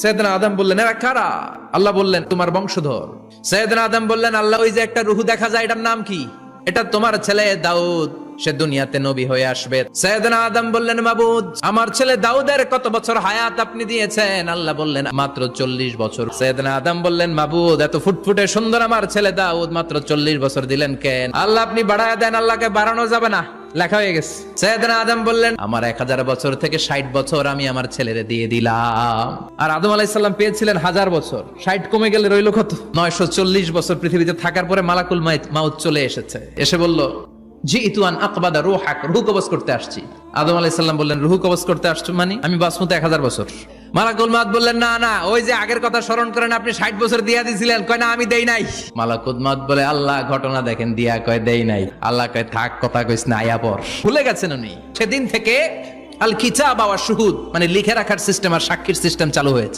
সাইয়েদনা আদম বললেন, এরা কারা? আল্লাহ বললেন, তোমার বংশধর। সাইয়েদনা আদম বললেন, আল্লাহ, ওই যে একটা রূহ দেখা যায়, এটার নাম কি? এটা তোমার ছেলে দাউদ, সে দুনিয়াতে নবী হয়ে আসবে। সাইয়েদনা আদম বললেন, মাবুদ, আমার ছেলে দাউদের কত বছর হায়াত আপনি দিয়েছেন? আল্লাহ বললেন, মাত্র 40 বছর। সাইয়েদনা আদম বললেন, মাবুদ, এত ফুটফুটে সুন্দর আমার ছেলে দাউদ, মাত্র 40 বছর দিলেন কেন? আল্লাহ, আপনি বাড়ায় দেন, আল্লাহকে বাড়ানো যাবে না, লেখা হয়ে গেছে। সাইয়েদনা আদম বললেন, আমার 1000 বছর থেকে 60 বছর আমি আমার ছেলেরে দিয়ে দিলাম। আর আদম আলাইহিস সালাম পেয়েছিলেন 1000 বছর, 60 কমে গেলে রইল কত? 940 বছর পৃথিবীতে থাকার পরে মালাকুল মাউত চলে এসেছে, এসে বলল, জিইতু আন আকবাদা রূহাক, রূহ কবজ করতে আসছি। আদম আলাইহিস সালাম বললেন, রূহ কবজ করতে আসছো মানে? আমি বাঁচবো 1000 বছর। মালাকুল মাউত বললেন, না না, ওই যে আগের কথা স্মরণ করেন, আপনি 60 বছর দিয়া দিয়েছিলেন। কয়, না, আমি দেই নাই। মালাকুল মাউত বলে, আল্লাহ, ঘটনা দেখেন, দিয়া কয় দেই নাই। আল্লাহ কয়, থাক, কথা কইস না, আয়া পর। ভুলে গেছেন উনি। সেদিন থেকে আল কিতাব ওয়া শুহুদ, মানে লিখে রাখার সিস্টেম আর সাক্ষীর সিস্টেম চালু হয়েছে।